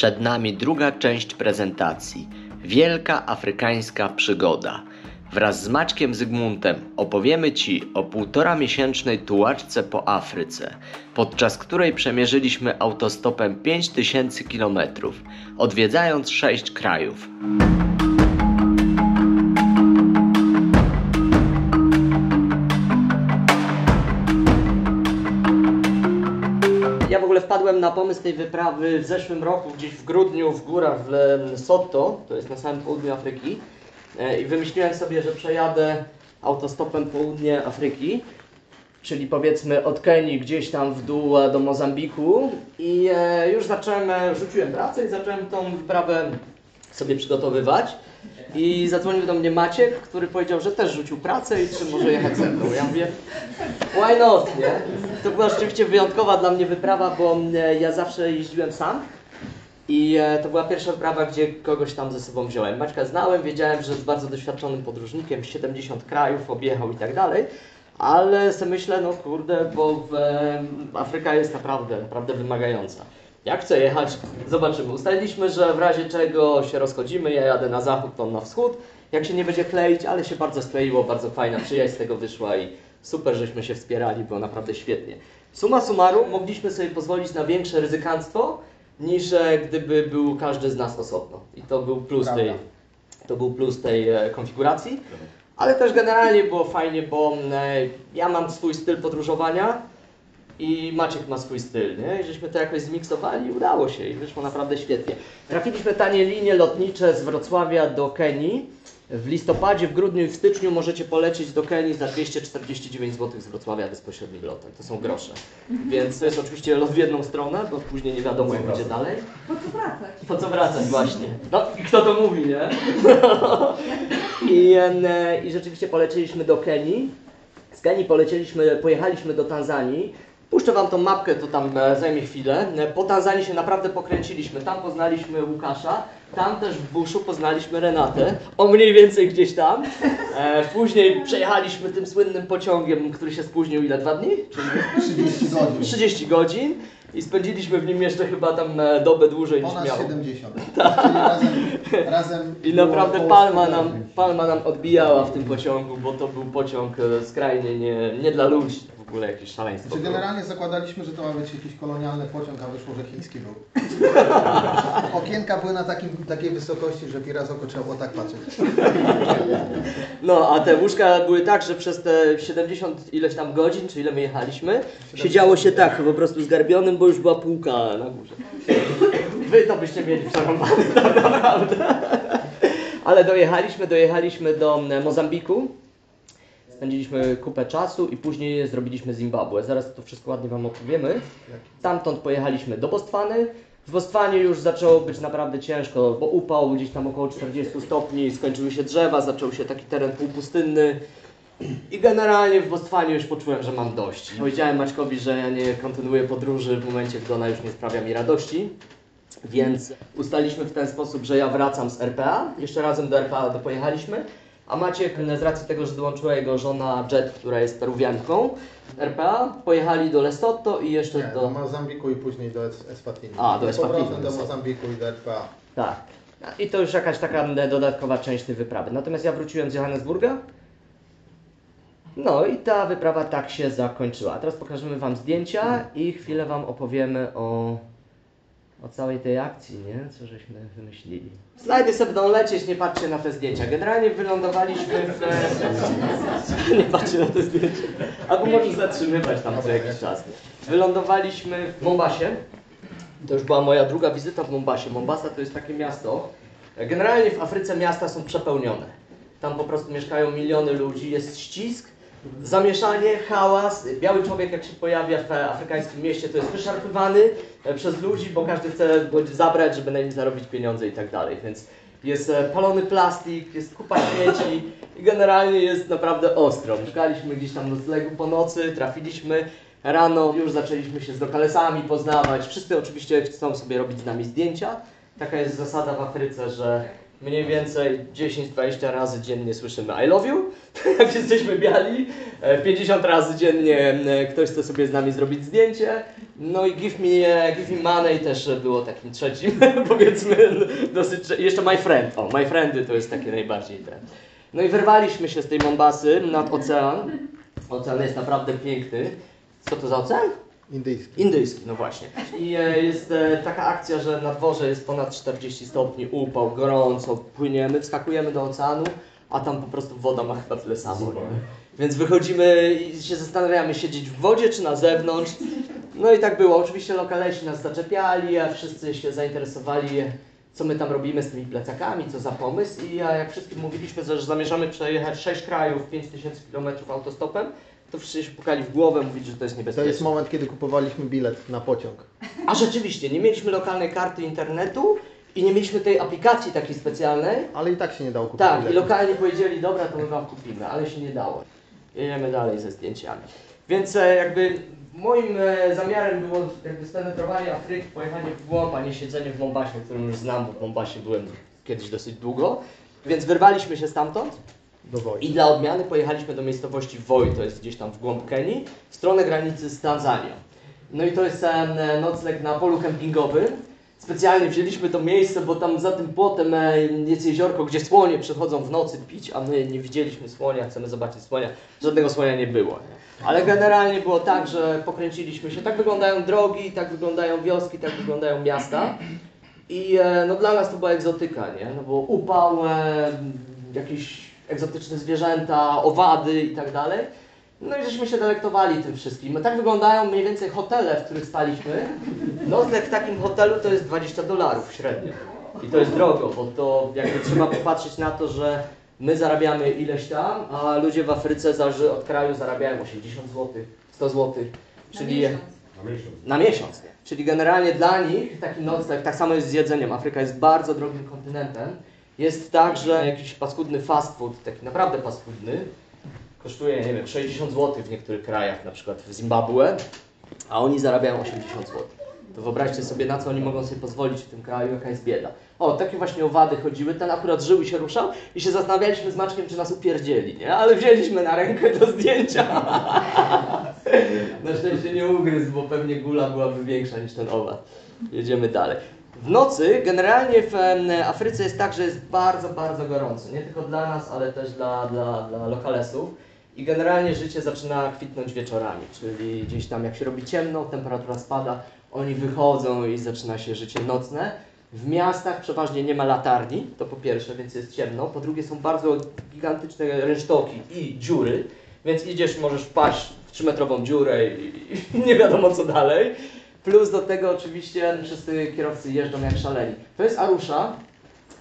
Przed nami druga część prezentacji. Wielka afrykańska przygoda. Wraz z Maćkiem Zygmuntem opowiemy Ci o 1,5-miesięcznej tułaczce po Afryce, podczas której przemierzyliśmy autostopem 5000 km, odwiedzając 6 krajów. Ja w ogóle wpadłem na pomysł tej wyprawy w zeszłym roku, gdzieś w grudniu w górach w Lesotho, to jest na samym południu Afryki. I wymyśliłem sobie, że przejadę autostopem południe Afryki, czyli powiedzmy od Kenii gdzieś tam w dół do Mozambiku. I już rzuciłem pracę i zacząłem tą wyprawę sobie przygotowywać. I zadzwonił do mnie Maciek, który powiedział, że też rzucił pracę i czy może jechać ze mną. Ja mówię, why not, nie? To była rzeczywiście wyjątkowa dla mnie wyprawa, bo ja zawsze jeździłem sam. I to była pierwsza wyprawa, gdzie kogoś tam ze sobą wziąłem. Maćka znałem, wiedziałem, że jest bardzo doświadczonym podróżnikiem, 70 krajów objechał i tak dalej. Ale sobie myślę, no kurde, bo Afryka jest naprawdę wymagająca. Jak chcę jechać, zobaczymy. Ustaliliśmy, że w razie czego się rozchodzimy, ja jadę na zachód, to on na wschód. Jak się nie będzie kleić, ale się bardzo skleiło, bardzo fajna przyjaźń z tego wyszła i super, żeśmy się wspierali, było naprawdę świetnie. Summa summarum, mogliśmy sobie pozwolić na większe ryzykanstwo, niż gdyby był każdy z nas osobno. I to był plus tej konfiguracji. Ale też generalnie było fajnie, bo ja mam swój styl podróżowania i Maciek ma swój styl, nie? I żeśmy to jakoś zmiksowali i udało się i wyszło naprawdę świetnie. Trafiliśmy tanie linie lotnicze z Wrocławia do Kenii. W listopadzie, w grudniu i w styczniu możecie polecieć do Kenii za 249 zł z Wrocławia bezpośrednim lotem. To są grosze. Więc to jest oczywiście lot w jedną stronę, bo później nie wiadomo jak będzie dalej. Po co wracać? Po co wracać właśnie. No i kto to mówi, nie? I rzeczywiście polecieliśmy do Kenii. Z Kenii pojechaliśmy do Tanzanii. Puszczę Wam tą mapkę, to tam zajmie chwilę. Po Tanzanii się naprawdę pokręciliśmy. Tam poznaliśmy Łukasza, tam też w buszu poznaliśmy Renatę. O mniej więcej gdzieś tam. Później przejechaliśmy tym słynnym pociągiem, który się spóźnił ile? 2 dni? 30 godzin. 30 godzin. I spędziliśmy w nim jeszcze chyba tam dobę dłużej niż Ponad miało. 70. Czyli razem I naprawdę palma nam odbijała w tym pociągu, bo to był pociąg skrajnie nie dla ludzi. W ogóle jakieś szaleństwo. Znaczy, generalnie zakładaliśmy, że to ma być jakiś kolonialny pociąg, a wyszło, że chiński był. Okienka były na takiej wysokości, że raz oko trzeba było tak patrzeć. No, a te łóżka były tak, że przez te 70 ileś tam godzin, czy ile my jechaliśmy, siedziało się tak, po prostu zgarbionym, bo już była półka na górze. Wy to byście mieli przerąbane tak naprawdę. Ale dojechaliśmy do Mozambiku. Spędziliśmy kupę czasu i później zrobiliśmy Zimbabwe. Zaraz to wszystko ładnie Wam opowiemy. Stamtąd pojechaliśmy do Botswany. W Botswanie już zaczęło być naprawdę ciężko, bo upał gdzieś tam około 40 stopni, skończyły się drzewa, zaczął się taki teren półpustynny. I generalnie w Botswanie już poczułem, że mam dość. Powiedziałem Maćkowi, że ja nie kontynuuję podróży w momencie, gdy ona już nie sprawia mi radości. Więc ustaliliśmy w ten sposób, że ja wracam z RPA. Jeszcze razem do RPA pojechaliśmy. A Maciek, z racji tego, że dołączyła jego żona Jet, która jest peruwianką, RPA, pojechali do Lesotho i jeszcze do Mozambiku i później do Eswatini. Do Eswatini. Powrotem do Mozambiku i do RPA. Tak. I to już jakaś taka dodatkowa część tej wyprawy. Natomiast ja wróciłem z Johannesburga. No i ta wyprawa tak się zakończyła. A teraz pokażemy Wam zdjęcia i chwilę Wam opowiemy o całej tej akcji, nie? Co żeśmy wymyślili. Slajdy sobie będą lecieć, nie patrzcie na te zdjęcia. Generalnie wylądowaliśmy nie patrzcie na te zdjęcia. Albo możesz zatrzymywać tam co jakiś czas. Wylądowaliśmy w Mombasie. To już była moja druga wizyta w Mombasie. Mombasa to jest takie miasto. Generalnie w Afryce miasta są przepełnione. Tam po prostu mieszkają miliony ludzi, jest ścisk, zamieszanie, hałas. Biały człowiek jak się pojawia w afrykańskim mieście, to jest wyszarpywany przez ludzi, bo każdy chce go zabrać, żeby na nim zarobić pieniądze i tak dalej. Więc jest palony plastik, jest kupa śmieci i generalnie jest naprawdę ostro. Szukaliśmy gdzieś tam noclegu po nocy, trafiliśmy rano, już zaczęliśmy się z lokalesami poznawać. Wszyscy oczywiście chcą sobie robić z nami zdjęcia. Taka jest zasada w Afryce, że mniej więcej 10-20 razy dziennie słyszymy I love you, jak jesteśmy biali, 50 razy dziennie ktoś chce sobie z nami zrobić zdjęcie, no i give me money też było takim trzecim, powiedzmy, dosyć, jeszcze my friend, o, my friendy to jest takie najbardziej ten. No i wyrwaliśmy się z tej Mombasy nad ocean, ocean jest naprawdę piękny, co to za ocean? Indyjski. Indyjski, no właśnie. I jest taka akcja, że na dworze jest ponad 40 stopni, upał, gorąco, płyniemy, wskakujemy do oceanu, a tam po prostu woda ma chyba tyle samo. Nie? Więc wychodzimy i się zastanawiamy, siedzieć w wodzie czy na zewnątrz. No i tak było. Oczywiście lokalesi nas zaczepiali, a wszyscy się zainteresowali, co my tam robimy z tymi plecakami, co za pomysł. I jak wszystkim mówiliśmy, że zamierzamy przejechać 6 krajów, 5000 km autostopem, to wszyscy się pukali w głowę, mówić, że to jest niebezpieczne. To jest moment, kiedy kupowaliśmy bilet na pociąg. A rzeczywiście, nie mieliśmy lokalnej karty internetu i nie mieliśmy tej aplikacji takiej specjalnej. Ale i tak się nie dało kupić Tak, biletu. i lokalnie powiedzieli, dobra, to my wam kupimy, ale się nie dało. Jedziemy dalej ze zdjęciami. Więc jakby moim zamiarem było jakby spenetrowanie Afryki, pojechanie w głąb, a nie siedzenie w Mombasie, którym już znam, bo w Mombasie byłem kiedyś dosyć długo. Więc wyrwaliśmy się stamtąd. Do wojny. I dla odmiany pojechaliśmy do miejscowości Voi, to jest gdzieś tam w głąb Kenii, w stronę granicy z Tanzanią. No i to jest nocleg na polu kempingowym. Specjalnie wzięliśmy to miejsce, bo tam za tym płotem jest jeziorko, gdzie słonie przychodzą w nocy pić, a my nie widzieliśmy słonia, chcemy zobaczyć słonia. Żadnego słonia nie było. Nie? Ale generalnie było tak, że pokręciliśmy się. Tak wyglądają drogi, tak wyglądają wioski, tak wyglądają miasta. I no dla nas to była egzotyka, nie? No bo upał, jakieś egzotyczne zwierzęta, owady i tak dalej. No i żeśmy się delektowali tym wszystkim. No tak wyglądają mniej więcej hotele, w których spaliśmy. Nocleg w takim hotelu to jest $20 średnio. I to jest drogo, bo to jakby trzeba popatrzeć na to, że my zarabiamy ileś tam, a ludzie w Afryce zależy od kraju zarabiają 80 zł, 100 zł. Czyli na miesiąc. Nie? Czyli generalnie dla nich taki nocleg, tak samo jest z jedzeniem. Afryka jest bardzo drogim kontynentem. Jest tak, że jakiś paskudny fast food, taki naprawdę paskudny, kosztuje, nie wiem, 60 zł w niektórych krajach, na przykład w Zimbabwe, a oni zarabiają 80 zł. To wyobraźcie sobie, na co oni mogą sobie pozwolić w tym kraju, jaka jest bieda. O, takie właśnie owady chodziły, ten akurat żył i się ruszał i się zastanawialiśmy z Maczkiem, czy nas upierdzieli, nie? Ale wzięliśmy na rękę do zdjęcia. Na szczęście nie ugryzł, bo pewnie gula byłaby większa niż ten owad. Jedziemy dalej. W nocy generalnie w Afryce jest tak, że jest bardzo, bardzo gorąco. Nie tylko dla nas, ale też dla lokalesów. I generalnie życie zaczyna kwitnąć wieczorami, czyli gdzieś tam jak się robi ciemno, temperatura spada, oni wychodzą i zaczyna się życie nocne. W miastach przeważnie nie ma latarni, to po pierwsze, więc jest ciemno. Po drugie są bardzo gigantyczne rynsztoki i dziury, więc idziesz, możesz wpaść w 3-metrową dziurę i nie wiadomo co dalej. Plus do tego oczywiście wszyscy kierowcy jeżdżą jak szaleni. To jest Arusha,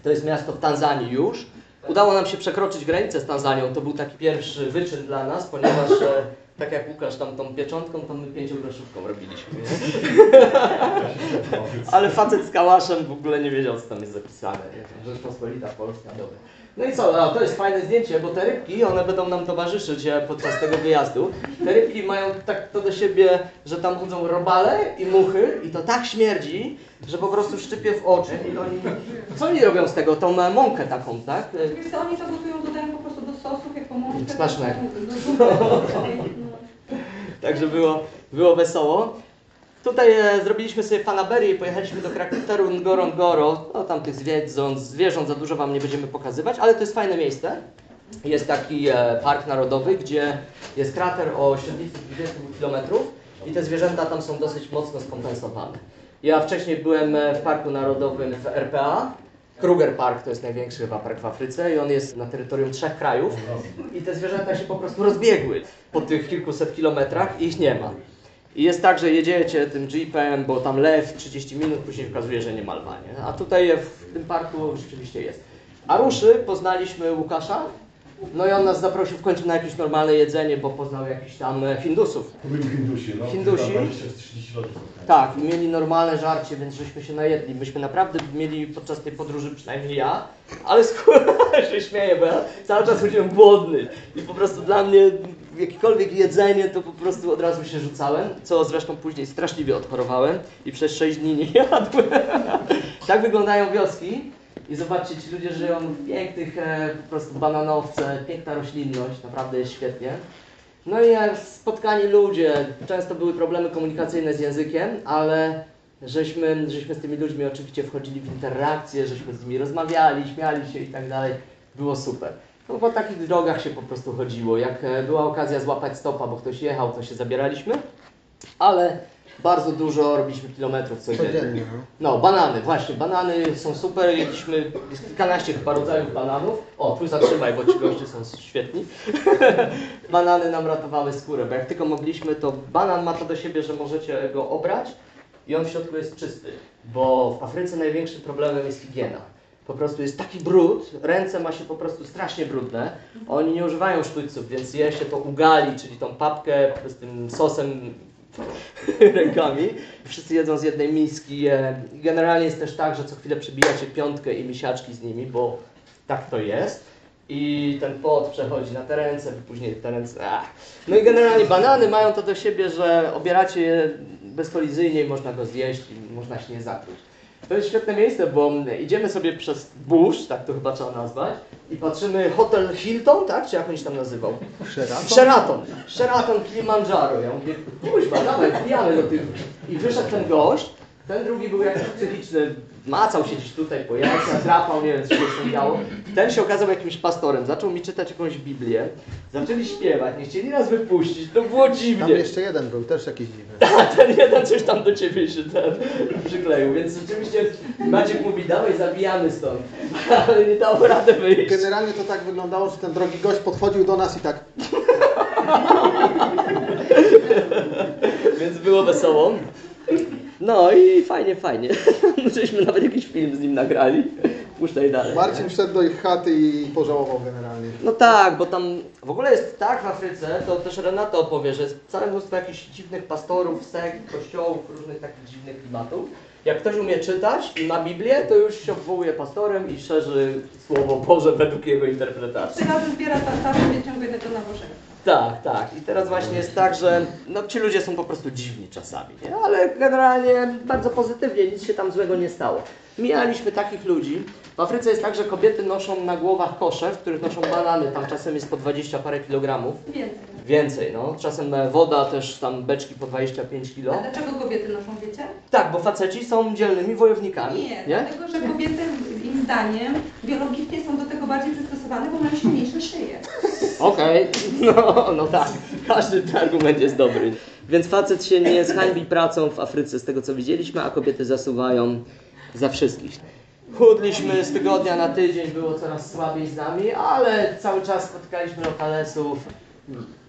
to jest miasto w Tanzanii już. Udało nam się przekroczyć granicę z Tanzanią, to był taki pierwszy wyczyn dla nas, ponieważ tak jak Łukasz tam tą pieczątką, to my 5-groszówką robiliśmy. Nie? Ale facet z kałaszem w ogóle nie wiedział, co tam jest zapisane. Nie? Rzeczpospolita Polska, dobra. No i co, to jest fajne zdjęcie, bo te rybki, one będą nam towarzyszyć podczas tego wyjazdu. Te rybki mają tak to do siebie, że tam chodzą robale i muchy i to tak śmierdzi, że po prostu szczypie w oczy i oni... Co oni robią z tego? Tą mąkę taką, tak? Wiesz co, oni to gotują, dodają po prostu do sosów, jako mąkę. Smacznego. Do zupy. Także było wesoło. Tutaj zrobiliśmy sobie fanaberię i pojechaliśmy do krateru Ngorongoro. No tam tych zwierząt za dużo wam nie będziemy pokazywać, ale to jest fajne miejsce. Jest taki park narodowy, gdzie jest krater o średnicy 22 km i te zwierzęta tam są dosyć mocno skompensowane. Ja wcześniej byłem w parku narodowym w RPA. Kruger Park to jest największy chyba park w Afryce i on jest na terytorium 3 krajów i te zwierzęta się po prostu rozbiegły po tych kilkuset kilometrach i ich nie ma. I jest tak, że jedziecie tym jeepem, bo tam lew 30 minut, później okazuje, że nie ma lwa, nie? A tutaj w tym parku rzeczywiście jest. Aruszy poznaliśmy Łukasza, no i on nas zaprosił w końcu na jakieś normalne jedzenie, bo poznał jakichś tam Hindusów. To byli Hindusi, no. Hindusi? 20-30 lat. Tak, i mieli normalne żarcie, więc żeśmy się najedli. Myśmy naprawdę mieli podczas tej podróży, przynajmniej ja, ale się śmieję, bo ja cały czas chodziłem głodny. I po prostu dla mnie jakiekolwiek jedzenie, to po prostu od razu się rzucałem, co zresztą później straszliwie odchorowałem i przez 6 dni nie jadłem. Tak wyglądają wioski. i zobaczcie, ci ludzie żyją w pięknych po prostu bananowce, piękna roślinność, naprawdę jest świetnie. No i spotkani ludzie, często były problemy komunikacyjne z językiem, ale żeśmy z tymi ludźmi oczywiście wchodzili w interakcje, żeśmy z nimi rozmawiali, śmiali się i tak dalej. Było super. No po takich drogach się po prostu chodziło. Jak była okazja złapać stopa, bo ktoś jechał, to się zabieraliśmy, ale bardzo dużo robiliśmy kilometrów codziennie. No, banany, właśnie, banany są super, jedliśmy, jest kilkanaście chyba rodzajów bananów. O, tu zatrzymaj, bo ci goście są świetni. Banany nam ratowały skórę, bo jak tylko mogliśmy, to banan ma to do siebie, że możecie go obrać i on w środku jest czysty, bo w Afryce największym problemem jest higiena. Po prostu jest taki brud, ręce ma się po prostu strasznie brudne. Oni nie używają sztućców, więc je się to ugali, czyli tą papkę z tym sosem rękami. Wszyscy jedzą z jednej miski. Generalnie jest też tak, że co chwilę przybijacie piątkę i misiaczki z nimi, bo tak to jest. I ten pot przechodzi na te ręce, później te ręce... No i generalnie banany mają to do siebie, że obieracie je bezkolizyjnie i można go zjeść i można się nie zakłuć. To jest świetne miejsce, bo idziemy sobie przez burz, tak to chyba trzeba nazwać, i patrzymy Hotel Hilton, tak? Czy jak on się tam nazywał? Sheraton Kilimandżaro. Ja mówię, kuźwa, dawaj, wbijamy do tych. I wyszedł ten gość, ten drugi był jakiś psychiczny, macał się gdzieś tutaj po jajcach, drapał, nie wiem, co się działo. Ten się okazał jakimś pastorem, zaczął mi czytać jakąś Biblię, zaczęli śpiewać, nie chcieli nas wypuścić, to było dziwnie. Tam jeszcze jeden był, też jakiś dziwny. Tak, ten jeden coś tam do ciebie się przykleił, więc rzeczywiście Maciek mówi, dawaj, zabijamy stąd, ale nie dało rady wyjść. Generalnie to tak wyglądało, że ten drogi gość podchodził do nas i tak... Więc było wesoło. No i fajnie, fajnie. Żeśmy nawet jakiś film z nim nagrali. Puszczaj dalej. Marcin wszedł do ich chaty i pożałował generalnie. No tak, bo tam w ogóle jest tak w Afryce, to też Renata opowie, że jest całe mnóstwo jakichś dziwnych pastorów, sekt, kościołów, różnych takich dziwnych klimatów. Jak ktoś umie czytać i ma Biblię, to już się obwołuje pastorem i szerzy Słowo Boże według jego interpretacji. 3 razy zbiera tartarzy w ciągu jednego nabożenia. Tak, tak. I teraz właśnie jest tak, że no, ci ludzie są po prostu dziwni czasami, nie? Ale generalnie bardzo pozytywnie, nic się tam złego nie stało. Mijaliśmy takich ludzi. W Afryce jest tak, że kobiety noszą na głowach kosze, w których noszą banany, tam czasem jest po 20 parę kilogramów. Więcej. Więcej, no. Czasem woda też tam beczki po 25 A kilo. dlaczego kobiety noszą, wiecie? Tak, bo faceci są dzielnymi wojownikami, Nie, nie? dlatego że kobiety, im zdaniem, biologicznie są do tego bardziej przystosowane, bo mają silniejsze szyje. Okej, no tak, każdy ten argument jest dobry. Więc facet się nie zhańbi pracą w Afryce, z tego co widzieliśmy, a kobiety zasuwają za wszystkich. Chudliśmy z tygodnia na tydzień, było coraz słabiej z nami, ale cały czas spotykaliśmy lokalesów,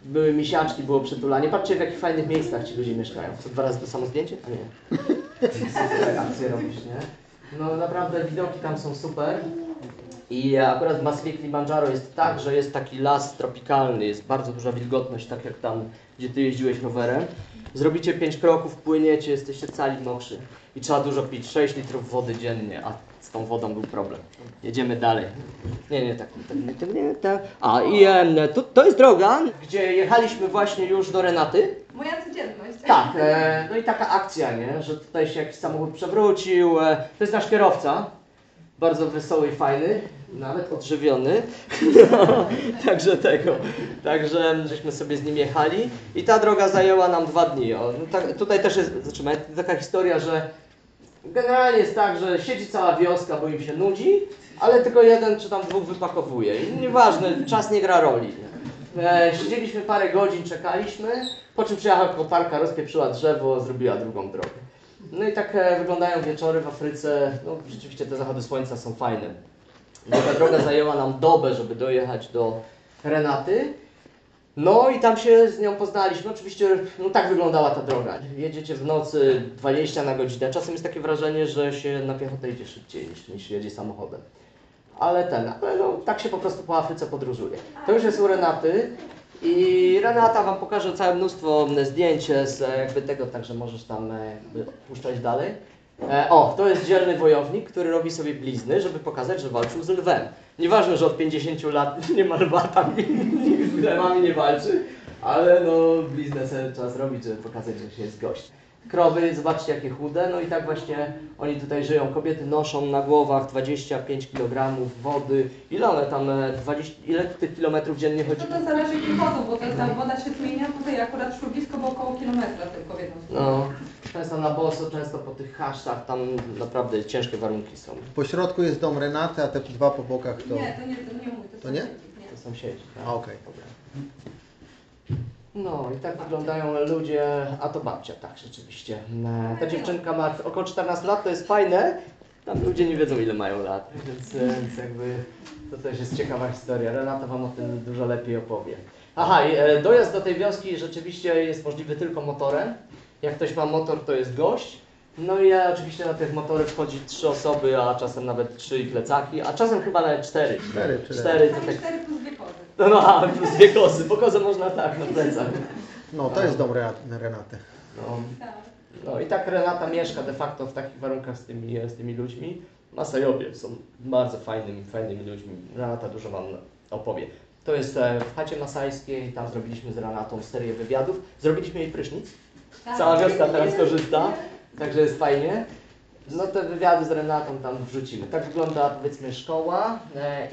były misiaczki, było przytulanie. Patrzcie, w jakich fajnych miejscach ci ludzie mieszkają. Co, 2 razy to samo zdjęcie? A nie. Akcje robisz, nie? No naprawdę widoki tam są super. I akurat w masywie Kilimandżaro jest tak, że jest taki las tropikalny, jest bardzo duża wilgotność, tak jak tam, gdzie ty jeździłeś rowerem. Zrobicie 5 kroków, płyniecie, jesteście cali mokrzy i trzeba dużo pić, 6 litrów wody dziennie, a z tą wodą był problem. Jedziemy dalej. Nie, tak. A i to jest droga, gdzie jechaliśmy właśnie już do Renaty. Moja codzienność. Tak, no i taka akcja, nie? Że tutaj się jakiś samochód przewrócił, to jest nasz kierowca. Bardzo wesoły i fajny, nawet odżywiony. No, także żeśmy sobie z nim jechali i ta droga zajęła nam 2 dni. O, no tutaj też jest taka historia, że generalnie jest tak, że siedzi cała wioska, bo im się nudzi, ale tylko jeden czy tam 2 wypakowuje. I nieważne, czas nie gra roli. Siedzieliśmy parę godzin, czekaliśmy, po czym przyjechała koparka, rozpieprzyła drzewo, zrobiła drugą drogę. No i tak wyglądają wieczory w Afryce. No rzeczywiście te zachody słońca są fajne. No, ta droga zajęła nam dobę, żeby dojechać do Renaty. No i tam się z nią poznaliśmy. Oczywiście no tak wyglądała ta droga. Jedziecie w nocy 20 na godzinę. Czasem jest takie wrażenie, że się na piechotę idzie szybciej niż jedzie samochodem. Ale no, tak się po prostu po Afryce podróżuje. To już jest u Renaty. I Renata wam pokaże całe mnóstwo zdjęć z jakby tego, także możesz tam puszczać dalej. To jest dzielny wojownik, który robi sobie blizny, żeby pokazać, że walczył z lwem. Nieważne, że od 50 lat nie ma lwa tam i z lwami nie walczy, ale no bliznę sobie trzeba zrobić, żeby pokazać, że się jest gość. krowy, zobaczcie jakie chude, no i tak właśnie oni tutaj żyją. Kobiety noszą na głowach 25 kg wody. Ile one tam, ile tych kilometrów dziennie chodzi? To zależy jak chodzą, bo ta woda się zmienia. Tutaj akurat szło blisko, bo około kilometra tylko w jedną stronę. No, często na boso, często po tych hasztach, tam naprawdę ciężkie warunki są. Po środku jest dom Renaty, a te dwa po bokach to... Nie, to nie mój, To nie? To sąsiedzi, tak? A, okej. No i tak wyglądają ludzie, a to babcia, tak rzeczywiście. Ta dziewczynka ma około 14 lat, to jest fajne, tam ludzie nie wiedzą ile mają lat, więc jakby to też jest ciekawa historia. Renata Wam o tym dużo lepiej opowie. Aha, i dojazd do tej wioski rzeczywiście jest możliwy tylko motorem. Jak ktoś ma motor, to jest gość. No i oczywiście na tych motory wchodzi 3 osoby, a czasem nawet 3 i plecaki, a czasem chyba nawet 4. 4 to tak... 4 plus 2 kozy. No, plus 2 kozy, bo kozę można tak na plecach. No, to jest dom Renaty. No. Tak. No i tak Renata mieszka de facto w takich warunkach z tymi ludźmi. Masajowie są bardzo fajnymi ludźmi. Renata dużo Wam opowie. To jest w chacie masajskiej, tam zrobiliśmy z Renatą serię wywiadów. Zrobiliśmy jej prysznic. Tak. Cała wioska teraz korzysta, także jest fajnie. No te wywiady z Renatą tam wrzucimy. Tak wygląda powiedzmy szkoła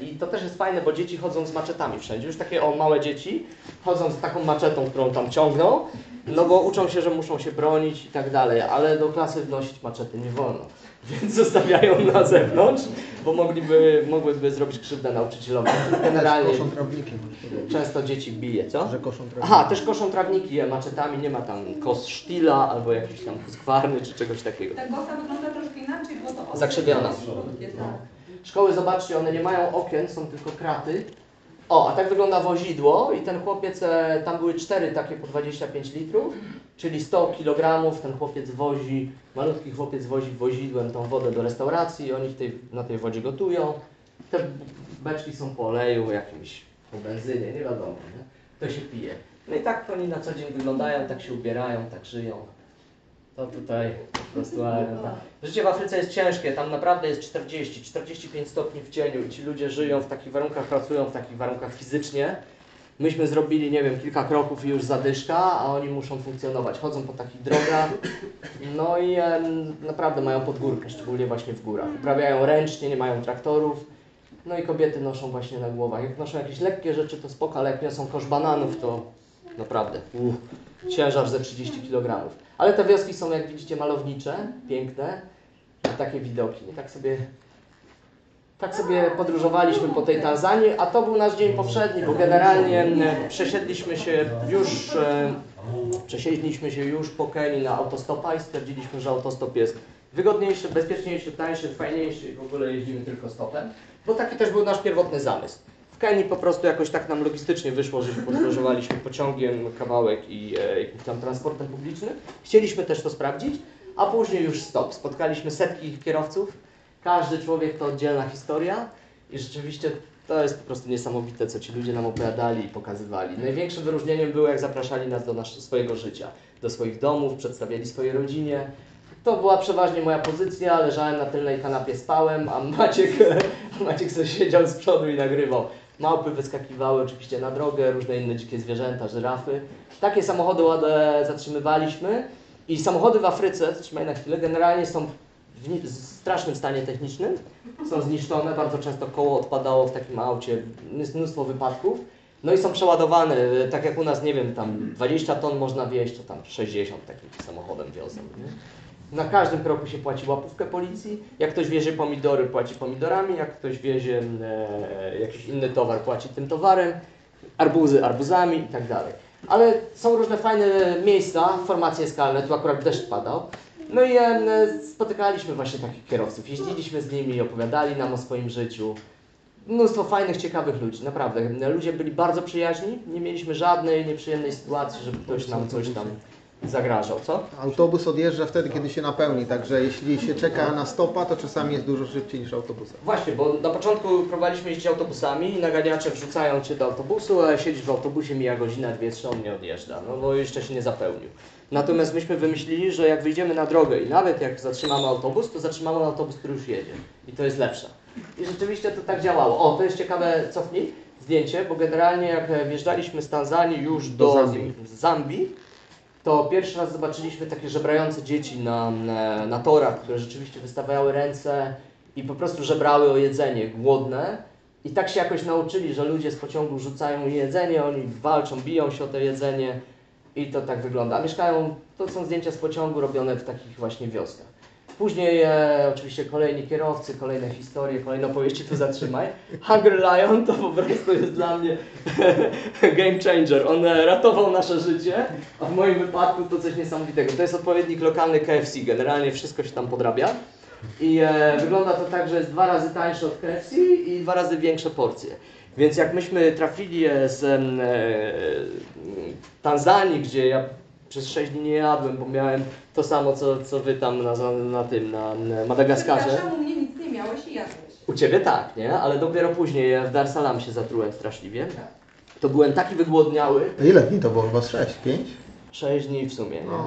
i to też jest fajne, bo dzieci chodzą z maczetami wszędzie. Już takie małe dzieci chodzą z taką maczetą, którą tam ciągną, no bo uczą się, że muszą się bronić i tak dalej, ale do klasy wnosić maczety nie wolno. Więc zostawiają na zewnątrz, bo mogłyby zrobić krzywdę nauczycielowi. Generalnie Koszą trawniki. często dzieci bije, co? Że koszą trawniki. Aha, też koszą trawniki maczetami, nie ma tam kos sztila albo jakiś tam skwarny czy czegoś takiego. Ta gosa wygląda troszkę inaczej, bo to ostre, Zakrzywiona. krótkie, tak. Szkoły, zobaczcie, one nie mają okien, są tylko kraty. O, a tak wygląda wozidło i ten chłopiec, tam były 4 takie po 25 litrów, czyli 100 kg, ten chłopiec wozi, malutki chłopiec wozi wozidłem tą wodę do restauracji, oni na tej wodzie gotują. Te beczki są po oleju jakimś, po benzynie, nie wiadomo, nie? To się pije. No i tak oni na co dzień wyglądają, tak się ubierają, tak żyją. To tutaj po prostu, ale życie w Afryce jest ciężkie, tam naprawdę jest 40-45 stopni w cieniu i ci ludzie żyją w takich warunkach, pracują w takich warunkach fizycznie. Myśmy zrobili, nie wiem, kilka kroków i już zadyszka, a oni muszą funkcjonować, chodzą po takich drogach, no i naprawdę mają podgórkę, szczególnie właśnie w górach. Uprawiają ręcznie, nie mają traktorów, no i kobiety noszą właśnie na głowach. Jak noszą jakieś lekkie rzeczy, to spoko, ale jak niosą kosz bananów, to naprawdę ciężar ze 30 kg. Ale te wioski są, jak widzicie, malownicze, piękne, takie widoki. Tak sobie podróżowaliśmy po tej Tanzanii, a to był nasz dzień powszedni, bo generalnie przesiedliśmy się już po Kenii na autostopa i stwierdziliśmy, że autostop jest wygodniejszy, bezpieczniejszy, tańszy, fajniejszy i w ogóle jeździmy tylko stopem, bo taki też był nasz pierwotny zamysł. W Kenii po prostu jakoś tak nam logistycznie wyszło, że podróżowaliśmy pociągiem kawałek i jakimś tam transportem publicznym. Chcieliśmy też to sprawdzić, a później już stop. Spotkaliśmy setki kierowców, każdy człowiek to oddzielna historia i rzeczywiście to jest po prostu niesamowite, co ci ludzie nam opowiadali i pokazywali. Największym wyróżnieniem było, jak zapraszali nas do swojego życia, do swoich domów, przedstawiali swoje rodzinie. To była przeważnie moja pozycja, leżałem na tylnej kanapie, spałem, a Maciek sobie siedział z przodu i nagrywał. Małpy wyskakiwały oczywiście na drogę, różne inne dzikie zwierzęta, żyrafy. Takie samochody ładne zatrzymywaliśmy i samochody w Afryce, zatrzymaj na chwilę, generalnie są w strasznym stanie technicznym, są zniszczone, bardzo często koło odpadało w takim aucie, jest mnóstwo wypadków. No i są przeładowane, tak jak u nas, nie wiem, tam 20 ton można wieźć, to tam 60 takim samochodem wiozą. Nie? Na każdym kroku się płaci łapówkę policji, jak ktoś wiezie pomidory, płaci pomidorami, jak ktoś wiezie jakiś inny towar, płaci tym towarem, arbuzy arbuzami i tak dalej. Ale są różne fajne miejsca, formacje skalne, tu akurat deszcz padał. No i spotykaliśmy właśnie takich kierowców, jeździliśmy z nimi, opowiadali nam o swoim życiu. Mnóstwo fajnych, ciekawych ludzi, naprawdę. Ludzie byli bardzo przyjaźni, nie mieliśmy żadnej nieprzyjemnej sytuacji, żeby ktoś nam coś tam zagrażał, co? Autobus odjeżdża wtedy, kiedy się napełni, także jeśli się czeka na stopa, to czasami jest dużo szybciej niż autobusem. Właśnie, bo na początku próbowaliśmy jeździć autobusami i naganiacze wrzucają Cię do autobusu, a siedzisz w autobusie, mija godzina, 2-3, on nie odjeżdża, no bo jeszcze się nie zapełnił. Natomiast myśmy wymyślili, że jak wyjdziemy na drogę i nawet jak zatrzymamy autobus, to zatrzymamy autobus, który już jedzie. I to jest lepsze. I rzeczywiście to tak działało. O, to jest ciekawe, cofnij zdjęcie, bo generalnie jak wjeżdżaliśmy z Tanzanii już do Zambii, to pierwszy raz zobaczyliśmy takie żebrające dzieci na torach, które rzeczywiście wystawiały ręce i po prostu żebrały o jedzenie, głodne. I tak się jakoś nauczyli, że ludzie z pociągu rzucają jedzenie, oni walczą, biją się o to jedzenie i to tak wygląda. A mieszkają, to są zdjęcia z pociągu robione w takich właśnie wioskach. Później oczywiście kolejni kierowcy, kolejne historie, kolejne opowieści, tu zatrzymaj. Hungry Lion to po prostu jest dla mnie game changer. On ratował nasze życie, a w moim wypadku to coś niesamowitego. To jest odpowiednik lokalny KFC, generalnie wszystko się tam podrabia. I wygląda to tak, że jest 2 razy tańsze od KFC i 2 razy większe porcje. Więc jak myśmy trafili z Tanzanii, gdzie ja przez 6 dni nie jadłem, bo miałem to samo, co wy tam na Madagaskarze. Przepraszam, u mnie nic nie miałeś i jadłeś. U ciebie tak, nie? Ale dopiero później w Dar es Salaam się zatrułem straszliwie. To byłem taki wygłodniały. Ile dni to było? Chyba 6, 5? 6 dni w sumie, nie? No.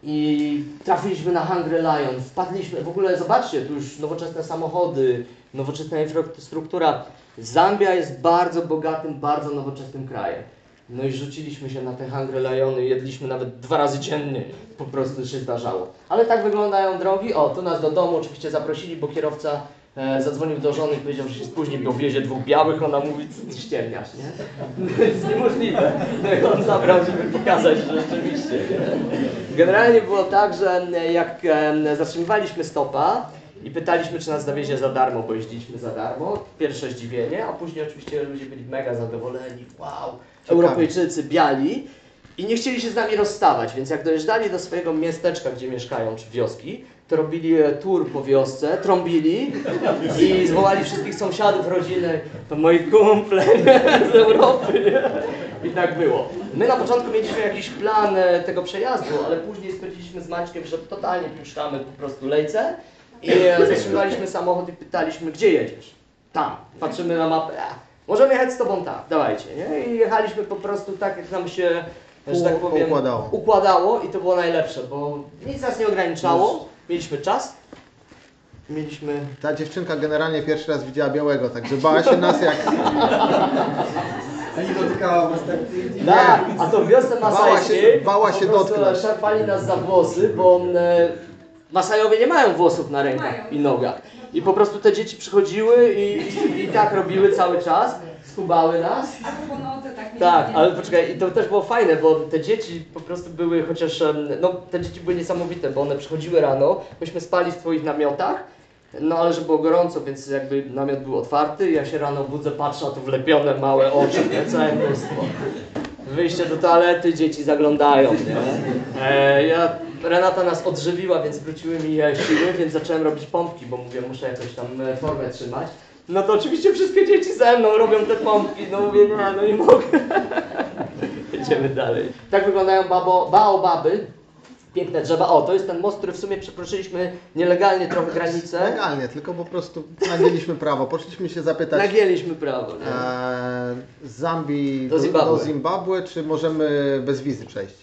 I trafiliśmy na Hungry Lion, wpadliśmy, w ogóle zobaczcie, tu już nowoczesne samochody, nowoczesna infrastruktura. Zambia jest bardzo bogatym, bardzo nowoczesnym krajem. No i rzuciliśmy się na te Hungry Liony, jedliśmy nawet 2 razy dziennie, po prostu się zdarzało. Ale tak wyglądają drogi. O, tu nas do domu oczywiście zaprosili, bo kierowca zadzwonił do żony i powiedział, że się spóźni, bo wiezie 2 białych, ona mówi, co ty ściemniasz, nie? To jest niemożliwe. No i on zabrał, żeby pokazać, że rzeczywiście. Generalnie było tak, że jak zatrzymywaliśmy stopa i pytaliśmy, czy nas zawiezie za darmo, bo jeździliśmy za darmo, pierwsze zdziwienie, a później oczywiście ludzie byli mega zadowoleni, wow, Europejczycy, biali i nie chcieli się z nami rozstawać, więc jak dojeżdżali do swojego miasteczka, gdzie mieszkają, czy wioski, to robili tour po wiosce, trąbili i zwołali wszystkich sąsiadów, rodziny, to moi kumple z Europy, nie? I tak było. My na początku mieliśmy jakiś plan tego przejazdu, ale później stwierdziliśmy z Maćkiem, że totalnie puszczamy po prostu lejce i zatrzymaliśmy samochód i pytaliśmy, gdzie jedziesz? Tam. Patrzymy na mapę, możemy jechać z tobą tam, dawajcie, nie? I jechaliśmy po prostu tak, jak nam się, że tak powiem, układało i to było najlepsze, bo nic nas nie ograniczało, mieliśmy czas, mieliśmy... Ta dziewczynka generalnie pierwszy raz widziała białego, także bała się nas jak... A nie dotykała was tak? Tak, a to w wiosce masajskiej bała się po prostu dotknąć. szarpali nas za włosy, bo Masajowie nie mają włosów na rękach i nogach. I po prostu te dzieci przychodziły i tak robiły cały czas, skubały nas. A po nodze tak nie. Tak, ale poczekaj, i to też było fajne, bo te dzieci po prostu były, chociaż, no te dzieci były niesamowite, bo one przychodziły rano, myśmy spali w twoich namiotach, no ale że było gorąco, więc jakby namiot był otwarty, ja się rano budzę, patrzę, a tu wlepione małe oczy, nie? Całe mnóstwo. Wyjście do toalety, dzieci zaglądają, nie? Renata nas odżywiła, więc wróciły mi siły, więc zacząłem robić pompki, bo mówię, muszę jakoś tam formę trzymać. No to oczywiście wszystkie dzieci ze mną robią te pompki, no mówię, no nie mogę. Jedziemy dalej. Tak wyglądają baobaby. Piękne drzewa. O, to jest ten most, który w sumie przekroczyliśmy nielegalnie trochę granicę. Legalnie, tylko po prostu nagięliśmy prawo. Poszliśmy się zapytać Nagięliśmy prawo. z Zambii Do do Zimbabwe, czy możemy bez wizy przejść.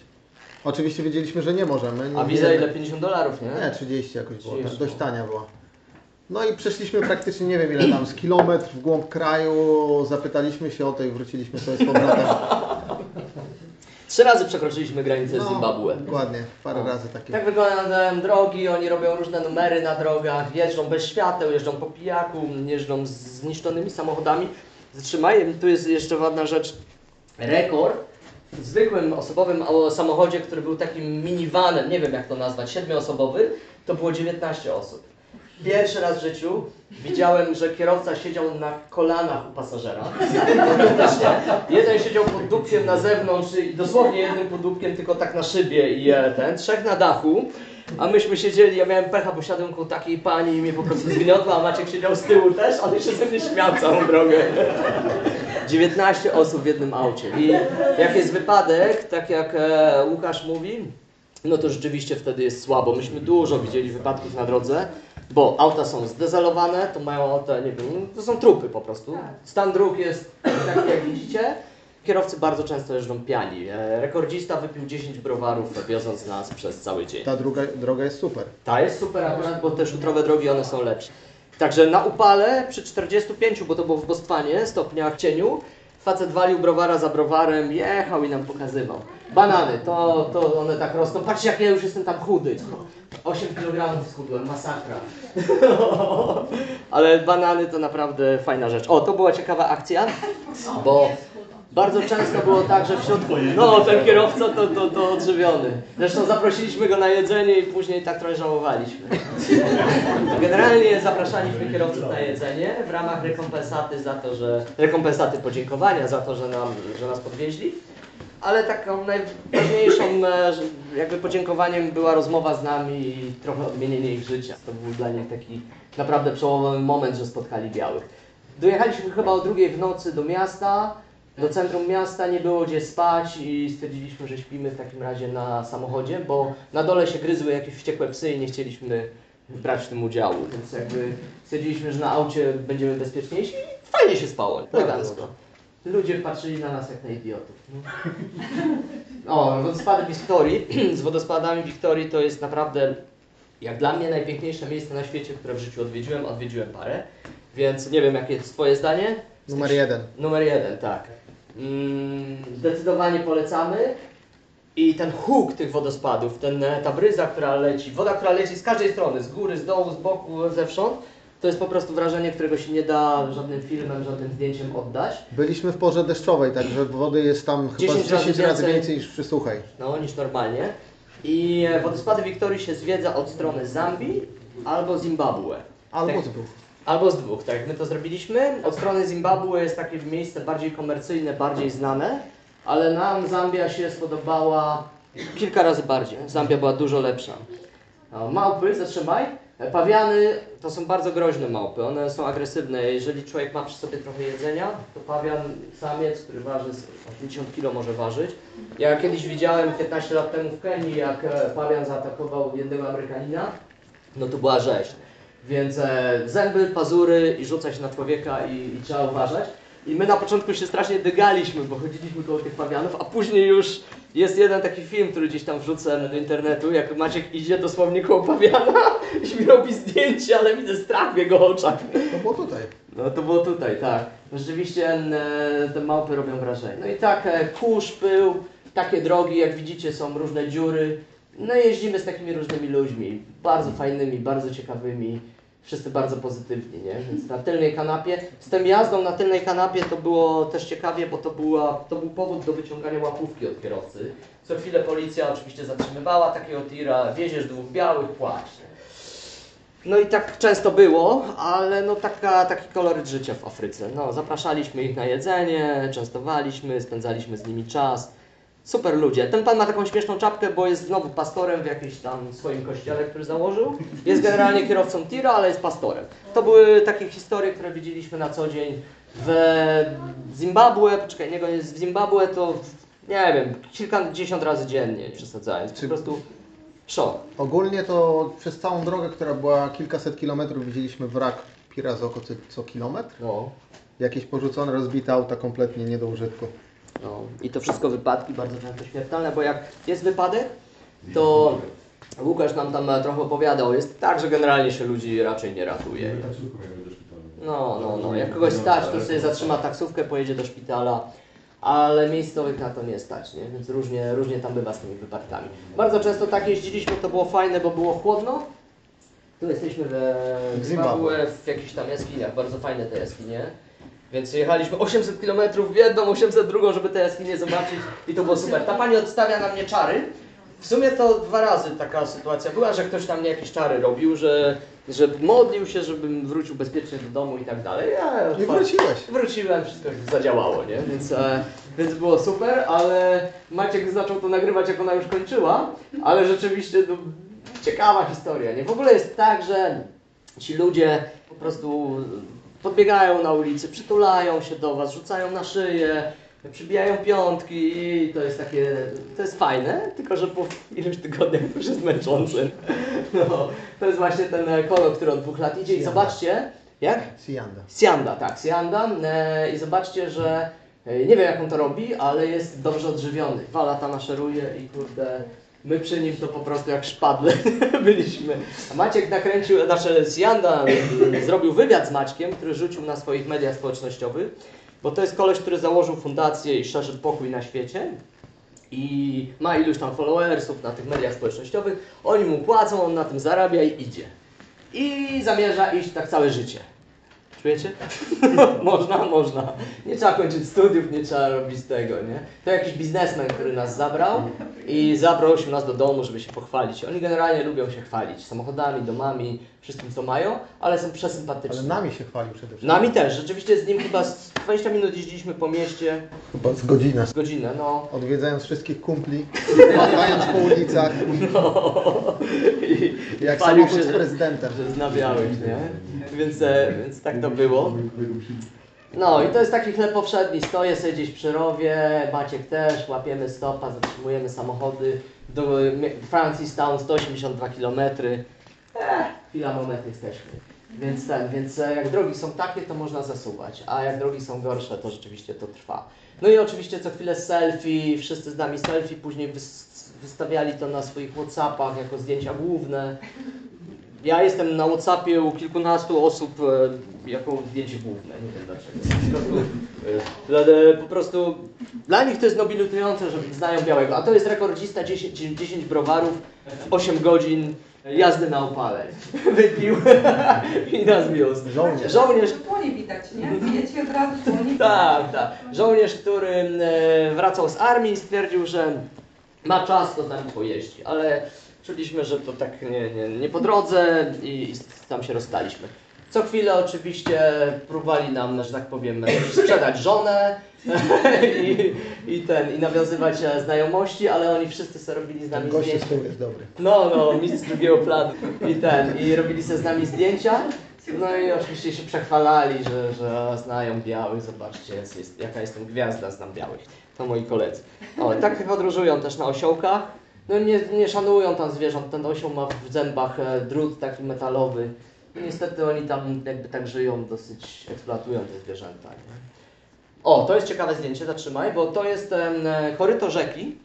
Oczywiście wiedzieliśmy, że nie możemy. A wiza ile? $50, nie? Nie, 30 jakoś było. 30. Dość tania była. No i przeszliśmy praktycznie, nie wiem ile tam, z kilometr w głąb kraju, zapytaliśmy się o to i wróciliśmy sobie z powrotem. 3 razy przekroczyliśmy granicę z Zimbabwe. Dokładnie, parę razy takie. Tak wyglądają drogi, oni robią różne numery na drogach, jeżdżą bez świateł, jeżdżą po pijaku, jeżdżą z zniszczonymi samochodami. Zatrzymaj, tu jest jeszcze ważna rzecz, rekord. W zwykłym osobowym samochodzie, który był takim minivanem, nie wiem jak to nazwać, 7-osobowy, to było 19 osób. Pierwszy raz w życiu widziałem, że kierowca siedział na kolanach u pasażera. Jeden siedział pod dupkiem na zewnątrz, dosłownie jednym pod dupkiem, tylko tak na szybie i 3 na dachu. A myśmy siedzieli, ja miałem pecha, bo siadłem koło takiej pani i mnie po prostu zgniotła, a Maciek siedział z tyłu też, ale się ze mnie śmiał całą drogę. 19 osób w jednym aucie. I jak jest wypadek, tak jak Łukasz mówi, no to rzeczywiście wtedy jest słabo. Myśmy dużo widzieli wypadków na drodze, bo auta są zdezelowane, to mają auta, nie wiem, to są trupy po prostu. Stan dróg jest taki jak widzicie. Kierowcy bardzo często jeżdżą pijani. Rekordzista wypił 10 browarów, wioząc nas przez cały dzień. Ta droga jest super. Ta jest super akurat, bo te szutrowe drogi, one są lepsze. Także na upale przy 45, bo to było w Bostwanie, stopniach cieniu, Facet walił browara za browarem, jechał i nam pokazywał. Banany, to one tak rosną. Patrzcie, jak ja już jestem tam chudy. 8 kg schudłem, masakra. Ale banany to naprawdę fajna rzecz. O, to była ciekawa akcja, bo bardzo często było tak, że w środku, no ten kierowca to odżywiony. Zresztą zaprosiliśmy go na jedzenie i później tak trochę żałowaliśmy. Generalnie zapraszaliśmy kierowców na jedzenie w ramach rekompensaty podziękowania za to, że nas podwieźli. Ale taką najważniejszą jakby podziękowaniem była rozmowa z nami i trochę odmienienie ich życia. To był dla nich taki naprawdę przełomowy moment, że spotkali białych. Dojechaliśmy chyba o 2 w nocy do miasta, do centrum miasta, nie było gdzie spać i stwierdziliśmy, że śpimy w takim razie na samochodzie, bo na dole się gryzły jakieś wściekłe psy i nie chcieliśmy brać w tym udziału. Więc jakby stwierdziliśmy, że na aucie będziemy bezpieczniejsi i fajnie się spało, elegancko. Ludzie patrzyli na nas jak na idiotów. O, wodospady Wiktorii. Z wodospadami Wiktorii to jest naprawdę, jak dla mnie, najpiękniejsze miejsce na świecie, które w życiu odwiedziłem. Odwiedziłem parę, więc nie wiem, jakie jest twoje zdanie? Numer 1. Numer 1, tak. Zdecydowanie polecamy. I ten huk tych wodospadów, ta bryza, która leci, woda, która leci z każdej strony, z góry, z dołu, z boku, zewsząd, to jest po prostu wrażenie, którego się nie da żadnym filmem, żadnym zdjęciem oddać. Byliśmy w porze deszczowej, także wody jest tam chyba 10 razy więcej niż przy Suchej. No, niż normalnie. I wodospady Wiktorii się zwiedza od strony Zambii albo Zimbabwe. Albo z dwóch. Albo z dwóch, tak jak my to zrobiliśmy. Od strony Zimbabwe jest takie miejsce bardziej komercyjne, bardziej znane, ale nam Zambia się spodobała kilka razy bardziej. Zambia była dużo lepsza. Małpy, zatrzymaj. Pawiany to są bardzo groźne małpy, one są agresywne. Jeżeli człowiek ma przy sobie trochę jedzenia, to pawian, samiec, który waży 80 kg może ważyć. Ja kiedyś widziałem 15 lat temu w Kenii, jak pawian zaatakował jednego Amerykanina, no to była rzeź. Więc zęby, pazury i rzuca się na człowieka i trzeba uważać. I my na początku się strasznie dygaliśmy, bo chodziliśmy koło tych pawianów, a później już jest jeden taki film, który gdzieś tam wrzucę do internetu, jak Maciek idzie dosłownie koło pawiana i mi robi zdjęcie, ale widzę strach w jego oczach. To było tutaj. No to było tutaj, tak. Rzeczywiście te małpy robią wrażenie. No i tak, kurz, pył, takie drogi, jak widzicie, są różne dziury. No i jeździmy z takimi różnymi ludźmi, bardzo fajnymi, bardzo ciekawymi. Wszyscy bardzo pozytywni, nie? Więc na tylnej kanapie, z tą jazdą na tylnej kanapie to było też ciekawie, bo to był powód do wyciągania łapówki od kierowcy. Co chwilę policja oczywiście zatrzymywała takiego tira, wieziesz 2 białych, płacz. No i tak często było, ale no taki koloryt życia w Afryce. No, zapraszaliśmy ich na jedzenie, częstowaliśmy, spędzaliśmy z nimi czas. Super ludzie. Ten pan ma taką śmieszną czapkę, bo jest znowu pastorem w jakimś tam swoim kościele, który założył. Jest generalnie kierowcą tira, ale jest pastorem. To były takie historie, które widzieliśmy na co dzień w Zimbabwe. Poczekaj, niego jest w Zimbabwe, to nie wiem, kilkadziesiąt razy dziennie, nie przesadzając. Po prostu szok. Ogólnie to przez całą drogę, która była kilkaset kilometrów, widzieliśmy wrak pira z oko co kilometr. No. Jakieś porzucone, rozbite auta kompletnie nie do użytku. No, i to wszystko wypadki bardzo często śmiertelne, bo jak jest wypadek, to Łukasz nam tam trochę opowiadał, jest tak, że generalnie się ludzi raczej nie ratuje. No, jak kogoś stać, to sobie zatrzyma taksówkę, pojedzie do szpitala, ale miejscowych na to nie stać, nie? Więc różnie tam bywa z tymi wypadkami. Bardzo często tak jeździliśmy, to było fajne, bo było chłodno. Tu jesteśmy w Zimbabwe, w jakichś tam jaskiniach, bardzo fajne te jaskinie. Więc jechaliśmy 800 km w jedną, 800 w drugą, żeby te jaskinie zobaczyć i to było super. Ta pani odstawia na mnie czary. W sumie to 2 razy taka sytuacja była, że ktoś tam mnie jakieś czary robił, że modlił się, żebym wrócił bezpiecznie do domu i tak dalej. I wróciłeś. Wróciłem, wszystko zadziałało, nie? Więc było super, ale Maciek zaczął to nagrywać, jak ona już kończyła, ale rzeczywiście no, ciekawa historia, nie? W ogóle jest tak, że ci ludzie po prostu podbiegają na ulicy, przytulają się do was, rzucają na szyję, przybijają piątki i to jest fajne, tylko że po iluś tygodniach to już jest męczące. No, to jest właśnie ten kolor, który od 2 lat idzie i zobaczcie, jak? Sianda. Sianda. I zobaczcie, że nie wiem jak on to robi, ale jest dobrze odżywiony. 2 lata maszeruje i kurde, my przy nim to po prostu jak szpadle byliśmy. A Maciek nakręcił, Sianda zrobił wywiad z Maćkiem, który rzucił na swoich mediach społecznościowych. Bo to jest koleś, który założył fundację i szerzy pokój na świecie i ma iluś tam followersów na tych mediach społecznościowych, oni mu płacą, on na tym zarabia i idzie. I zamierza iść tak całe życie. Czujecie? Można. Nie trzeba kończyć studiów, nie trzeba robić tego, nie? To jakiś biznesmen, który nas zabrał i zaprosił nas do domu, żeby się pochwalić. Oni generalnie lubią się chwalić samochodami, domami, wszystkim co mają, ale są przesympatyczni. Ale nami się chwalił przede wszystkim. Nami też. Rzeczywiście z nim chyba z 20 minut jeździliśmy po mieście. Chyba z godzinę. Z godzinę, no. Odwiedzając wszystkich kumpli, machając po ulicach, jak chwalił samochód się, z prezydentem. że znawiałeś, nie? Więc tak to było. No i to jest taki chleb powszedni. Stoję sobie gdzieś przy rowie, Maciek też, łapiemy stopa, zatrzymujemy samochody. Do Francistown 182 km. Chwila, moment jesteśmy. Więc jak drogi są takie, to można zasuwać, a jak drogi są gorsze, to rzeczywiście to trwa. No i oczywiście co chwilę selfie, wszyscy z nami selfie, później wystawiali to na swoich WhatsAppach jako zdjęcia główne. Ja jestem na WhatsAppie u kilkunastu osób jako zdjęcie główne, nie wiem dlaczego. Po prostu dla nich to jest nobilujące, że znają Białego, a to jest rekordzista 10 browarów, 8 godzin jazdy na opale. Wypił i nas wiózł. Żołnierz. Płonie widać, nie? Wiecie, od razu płonie. Tak. Żołnierz, który wracał z armii i stwierdził, że ma czas, to z nami pojeździ, ale czuliśmy, że to tak nie po drodze i tam się rozstaliśmy. Co chwilę oczywiście próbowali nam, że tak powiem, sprzedać żonę i nawiązywać znajomości, ale oni wszyscy sobie robili z nami Gość zdjęcia. z tyłu jest dobry. No, mistrz drugiego planu i robili sobie z nami zdjęcia. No i oczywiście się przechwalali, że znają Białych, zobaczcie jaka jestem gwiazda, znam Białych. To moi koledzy. O, tak podróżują też na osiołkach. No nie szanują tam zwierząt, ten osioł ma w zębach drut taki metalowy. I niestety oni tam jakby tak żyją, dosyć eksploatują te zwierzęta. Nie? O, to jest ciekawe zdjęcie, zatrzymaj, bo to jest koryto rzeki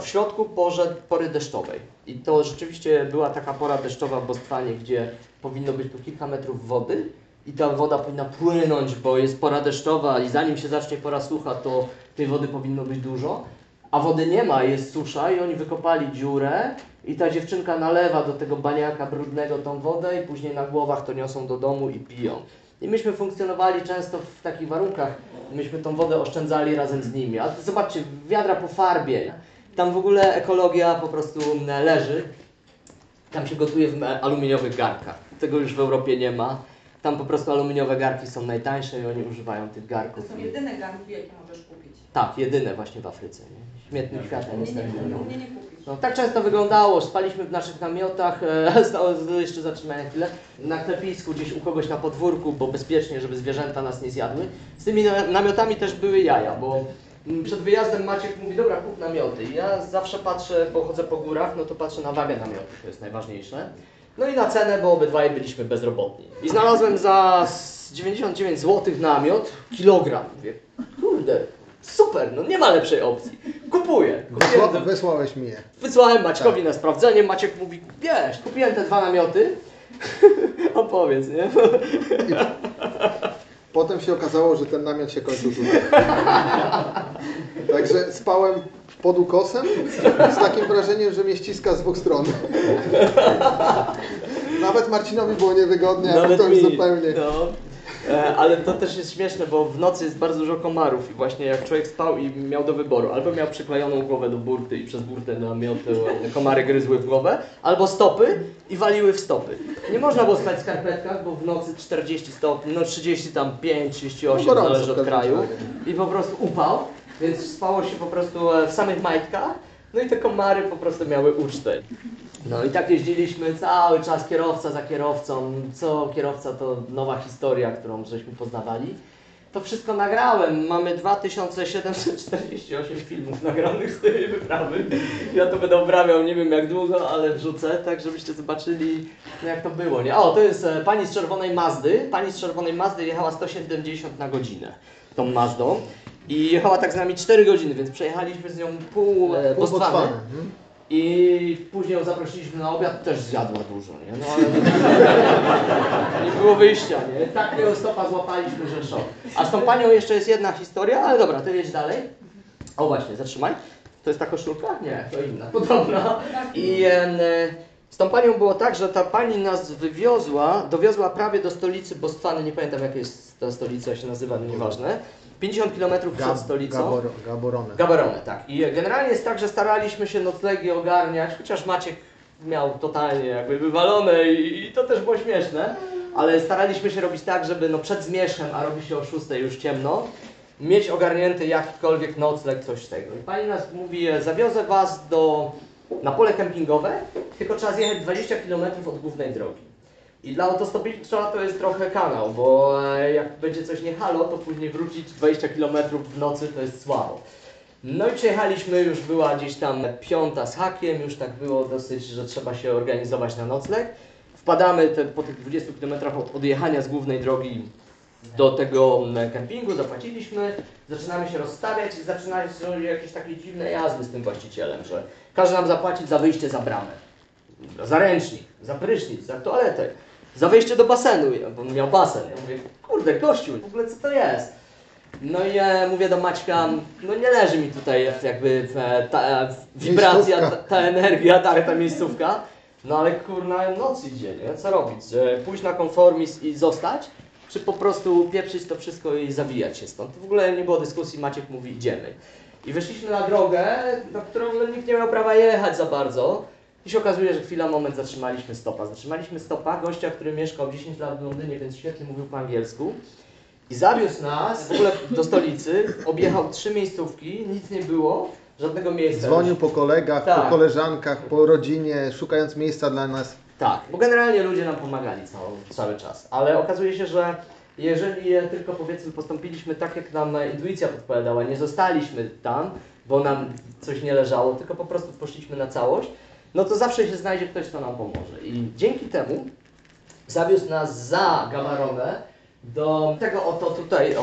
w środku pory deszczowej. I to rzeczywiście była taka pora deszczowa w Bostwanie, gdzie powinno być tu kilka metrów wody i ta woda powinna płynąć, bo jest pora deszczowa i zanim się zacznie pora sucha, to tej wody powinno być dużo. A wody nie ma, jest susza i oni wykopali dziurę i ta dziewczynka nalewa do tego baniaka brudnego tą wodę i później na głowach to niosą do domu i piją. I myśmy funkcjonowali często w takich warunkach, myśmy tą wodę oszczędzali razem z nimi. A zobaczcie, wiadra po farbie, tam w ogóle ekologia po prostu leży. Tam się gotuje w aluminiowych garnkach. Tego już w Europie nie ma. Tam po prostu aluminiowe garnki są najtańsze i oni używają tych garnków. To są jedyne garnki, jakie możesz kupić. Tak, jedyne właśnie w Afryce. Nie? Śmietny świat, niestety. Nie kupisz. No, tak często wyglądało, spaliśmy w naszych namiotach, jeszcze zatrzymałem chwilę, na klepisku gdzieś u kogoś na podwórku, bo bezpiecznie, żeby zwierzęta nas nie zjadły. Z tymi namiotami też były jaja, bo przed wyjazdem Maciek mówi, dobra, kup namioty. I ja zawsze patrzę, bo chodzę po górach, no to patrzę na wagę namiotów, to jest najważniejsze. No i na cenę, bo obydwaj byliśmy bezrobotni. I znalazłem za 99 zł namiot, kilogram. Mówię, kurde, super, no nie ma lepszej opcji. Kupuję. Wysłałeś mi je. Wysłałem Maćkowi na sprawdzenie, Maciek mówi, wiesz, kupiłem te 2 namioty. Opowiedz, nie? Potem się okazało, że ten namiot się kończył tutaj. Także spałem pod ukosem z takim wrażeniem, że mnie ściska z dwóch stron. Nawet Marcinowi było niewygodnie, a to już zupełnie... No. Ale to też jest śmieszne, bo w nocy jest bardzo dużo komarów i właśnie jak człowiek spał i miał do wyboru, albo miał przyklejoną głowę do burty i przez burtę namiotu komary gryzły w głowę, albo stopy i waliły w stopy. Nie można było spać w skarpetkach, bo w nocy 40 stopni, no 35, 38, no gorąco, zależy od kraju i po prostu upał, więc spało się po prostu w samych majtkach, no i te komary po prostu miały ucztę. No i tak jeździliśmy cały czas, kierowca za kierowcą, co kierowca to nowa historia, którą żeśmy poznawali. To wszystko nagrałem, mamy 2748 filmów nagranych z tej wyprawy. Ja to będę obrabiał nie wiem jak długo, ale wrzucę, tak żebyście zobaczyli jak to było. Nie? O, to jest pani z czerwonej Mazdy. Pani z czerwonej Mazdy jechała 170 na godzinę tą Mazdą. I jechała tak z nami 4 godziny, więc przejechaliśmy z nią pół Bostwany. I później ją zaprosiliśmy na obiad, też zjadła dużo, nie? No ale nie było wyjścia, nie? Takiego stopa złapaliśmy, że szok. A z tą panią jeszcze jest jedna historia, ale dobra, ty jedź dalej. O właśnie, zatrzymaj. To jest ta koszulka? Nie, to inna, podobna. I z tą panią było tak, że ta pani nas dowiozła prawie do stolicy Botswany, nie pamiętam jaka jest ta stolica, się nazywa, no nieważne. 50 km przed stolicą. Gaborone, tak. I generalnie jest tak, że staraliśmy się noclegi ogarniać, chociaż Maciek miał totalnie jakby wywalone i to też było śmieszne, ale staraliśmy się robić tak, żeby no przed zmierzchem, a robi się o 6 już ciemno, mieć ogarnięty jakikolwiek nocleg, coś z tego. I pani nas mówi, zawiozę was na pole kempingowe, tylko trzeba zjechać 20 km od głównej drogi. I dla autostopicza to jest trochę kanał, bo jak będzie coś nie halo, to później wrócić 20 km w nocy to jest słabo. No i przyjechaliśmy, już była gdzieś tam 5 z hakiem, już tak było dosyć, że trzeba się organizować na nocleg. Wpadamy po tych 20 km od odjechania z głównej drogi do tego kempingu, zapłaciliśmy, zaczynamy się rozstawiać i zaczynają się jakieś takie dziwne jazdy z tym właścicielem, że każe nam zapłacić za wyjście za bramę, za ręcznik, za prysznic, za toaletę, za wejście do basenu, bo miał basen. Ja mówię, kurde gościu, w ogóle co to jest? No i ja mówię do Maćka, no nie leży mi tutaj jakby ta wibracja, ta energia, ta miejscówka. No ale kurna, noc idzie, nie? Co robić? Pójść na konformizm i zostać? Czy po prostu pieprzyć to wszystko i zawijać się stąd? W ogóle nie było dyskusji, Maciek mówi idziemy. I wyszliśmy na drogę, na którą nikt nie miał prawa jechać za bardzo. I się okazuje, że moment zatrzymaliśmy stopa. Zatrzymaliśmy stopa gościa, który mieszkał 10 lat w Londynie, więc świetnie mówił po angielsku. I zawiózł nas w ogóle do stolicy, objechał 3 miejscówki, nic nie było, żadnego miejsca. Dzwonił po kolegach, tak, po koleżankach, po rodzinie, szukając miejsca dla nas. Tak, bo generalnie ludzie nam pomagali cały czas, ale okazuje się, że jeżeli tylko powiedzmy postąpiliśmy tak, jak nam intuicja podpowiadała, nie zostaliśmy tam, bo nam coś nie leżało, tylko po prostu poszliśmy na całość, no to zawsze się znajdzie ktoś, kto nam pomoże. I dzięki temu zawiózł nas za Gaborone do tego oto tutaj,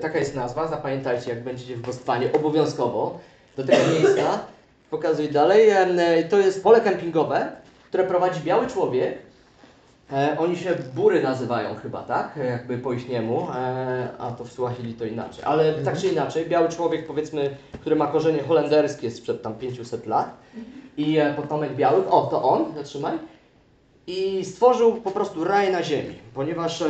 taka jest nazwa, zapamiętajcie jak będziecie w Botswanie obowiązkowo, do tego miejsca, pokazuj dalej, to jest pole kempingowe, które prowadzi biały człowiek, oni się bury nazywają chyba, tak? Jakby po ichniemu, a to w Suahili to inaczej, ale tak czy inaczej, biały człowiek powiedzmy, który ma korzenie holenderskie sprzed tam 500 lat i potomek białych, o to on, zatrzymaj, i stworzył po prostu raj na ziemi, ponieważ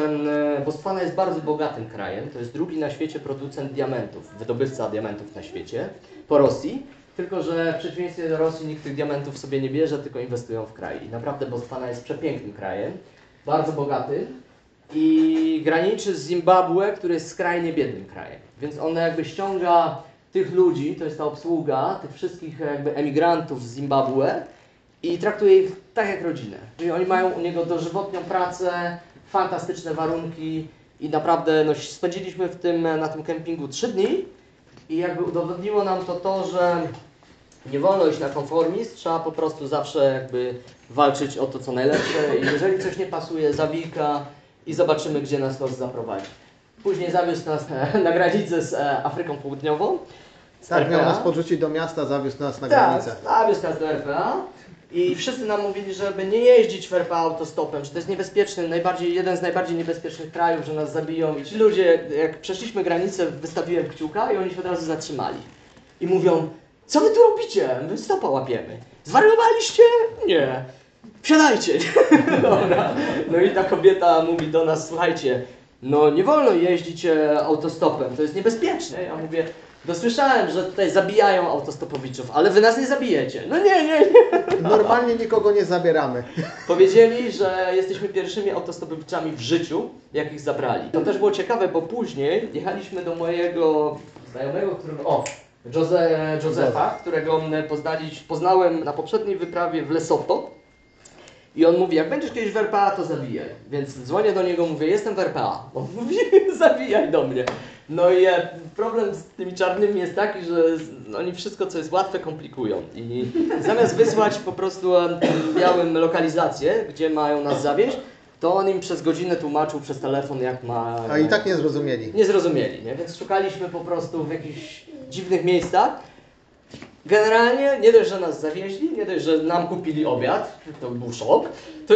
Botswana jest bardzo bogatym krajem, to jest drugi na świecie producent diamentów, wydobywca diamentów na świecie, po Rosji, tylko że w przeciwieństwie do Rosji nikt tych diamentów sobie nie bierze, tylko inwestują w kraj. I naprawdę Botswana jest przepięknym krajem, bardzo bogaty i graniczy z Zimbabwe, który jest skrajnie biednym krajem. Więc on jakby ściąga tych ludzi, to jest ta obsługa, tych wszystkich jakby emigrantów z Zimbabwe i traktuje ich tak jak rodzinę. Czyli oni mają u niego dożywotnią pracę, fantastyczne warunki i naprawdę no, spędziliśmy na tym kempingu 3 dni i jakby udowodniło nam to, że nie wolno iść na konformizm, trzeba po prostu zawsze jakby walczyć o to, co najlepsze i jeżeli coś nie pasuje, zawijka i zobaczymy, gdzie nas los zaprowadzi. Później zawiózł nas na granicę z Afryką Południową. Tak, miał nas podrzucić do miasta, zawiózł nas na granicę. Tak, zawiózł nas do RPA i wszyscy nam mówili, żeby nie jeździć w RPA autostopem, że to jest niebezpieczny, jeden z najbardziej niebezpiecznych krajów, że nas zabiją. I ci ludzie, jak przeszliśmy granicę, wystawiłem kciuka i oni się od razu zatrzymali. I mówią, co wy tu robicie? My stopa łapiemy. Zwariowaliście? Nie. Wsiadajcie. Dobra. No i ta kobieta mówi do nas, słuchajcie, no nie wolno jeździć autostopem, to jest niebezpieczne. Ja mówię, dosłyszałem, że tutaj zabijają autostopowiczów, ale wy nas nie zabijecie. No nie. Normalnie nikogo nie zabieramy. Powiedzieli, że jesteśmy pierwszymi autostopowiczami w życiu, jakich zabrali. To też było ciekawe, bo później jechaliśmy do mojego znajomego, Josefa, którego poznałem na poprzedniej wyprawie w Lesotho. I on mówi, jak będziesz kiedyś w RPA, to zabijaj. Więc dzwonię do niego, mówię, jestem w RPA. On mówi, zabijaj do mnie. No i problem z tymi czarnymi jest taki, że oni wszystko, co jest łatwe, komplikują. I zamiast wysłać po prostu tym białym lokalizację, gdzie mają nas zawieźć, to on im przez godzinę tłumaczył przez telefon, jak ma... A i tak nie zrozumieli. Nie zrozumieli, nie? Więc szukaliśmy po prostu w jakichś dziwnych miejscach. Generalnie nie dość, że nas zawieźli, nie dość, że nam kupili obiad, to był szok, to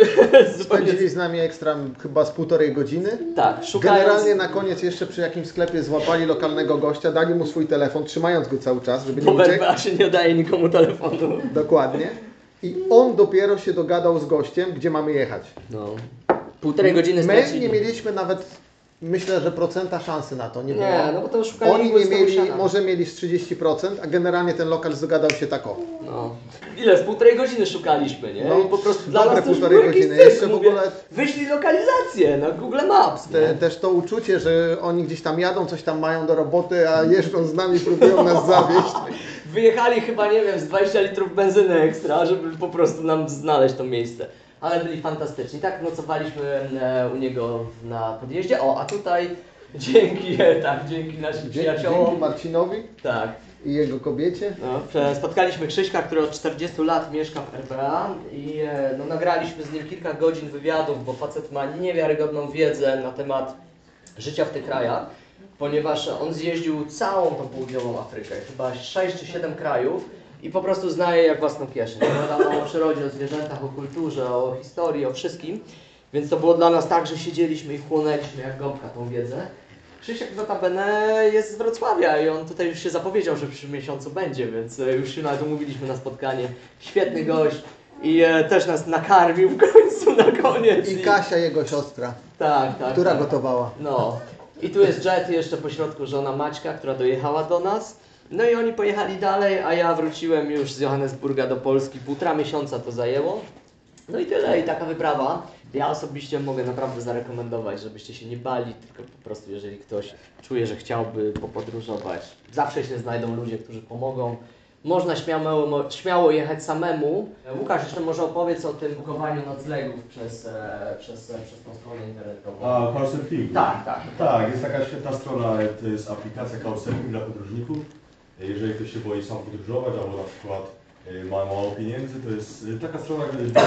zupełnie... Spędzili z nami ekstra chyba z 1,5 godziny. Tak, szukając... Generalnie na koniec jeszcze przy jakimś sklepie złapali lokalnego gościa, dali mu swój telefon, trzymając go cały czas, żeby nie Bo w uciekł. RPA się nie daje nikomu telefonu. Dokładnie. I on dopiero się dogadał z gościem, gdzie mamy jechać. No. 1,5 godziny My stracili. nie mieliśmy nawet, myślę, że procenta szansy na to. Nie, było. No bo to szukali Oni igły nie z tego mieli, siana. może mieli z 30%, a generalnie ten lokal dogadał się tak o. No. Ile? Z 1,5 godziny szukaliśmy, nie? No, I po prostu dla dobre nas to już 1,5 był jakiś godziny. cyrk, Jeszcze w mówię, ogóle- wyślij lokalizację na Google Maps, nie? Też to uczucie, że oni gdzieś tam jadą, coś tam mają do roboty, a jeżdżą z nami, próbują nas zawieść. Wyjechali chyba, nie wiem, z 20 litrów benzyny ekstra, żeby po prostu nam znaleźć to miejsce. Ale byli fantastyczni. Tak nocowaliśmy u niego na podjeździe. O, a tutaj dzięki naszym przyjaciołom. Dzięki Marcinowi Tak. i jego kobiecie. No, spotkaliśmy Krzyśka, który od 40 lat mieszka w RPA i no, nagraliśmy z nim kilka godzin wywiadów, bo facet ma niewiarygodną wiedzę na temat życia w tych krajach, ponieważ on zjeździł całą tą południową Afrykę, chyba 6 czy 7 krajów i po prostu zna je jak własną kieszeń. Opowiadał o przyrodzie, o zwierzętach, o kulturze, o historii, o wszystkim, więc to było dla nas tak, że siedzieliśmy i chłonęliśmy jak gąbka tą wiedzę. Krzysiek notabene jest z Wrocławia i on tutaj już się zapowiedział, że w przyszłym miesiącu będzie, więc już się nawet umówiliśmy na spotkanie. Świetny gość i też nas nakarmił w końcu, na koniec. I Kasia, jego siostra, Tak, która tak. gotowała. No. I tu jest Jet, jeszcze po środku żona Maćka, która dojechała do nas. No i oni pojechali dalej, a ja wróciłem już z Johannesburga do Polski. 1,5 miesiąca to zajęło. No i tyle, i taka wyprawa. Ja osobiście mogę naprawdę zarekomendować, żebyście się nie bali, tylko po prostu jeżeli ktoś czuje, że chciałby popodróżować, zawsze się znajdą ludzie, którzy pomogą. Można śmiało jechać samemu. Łukasz, jeszcze może opowiedz o tym bukowaniu noclegów przez tą stronę internetową. A, Couchsurfing? Tak. Tak, jest taka świetna strona, to jest aplikacja Couchsurfing dla podróżników. Jeżeli ktoś się boi sam podróżować, albo na przykład ma mało pieniędzy, to jest taka strona, gdzie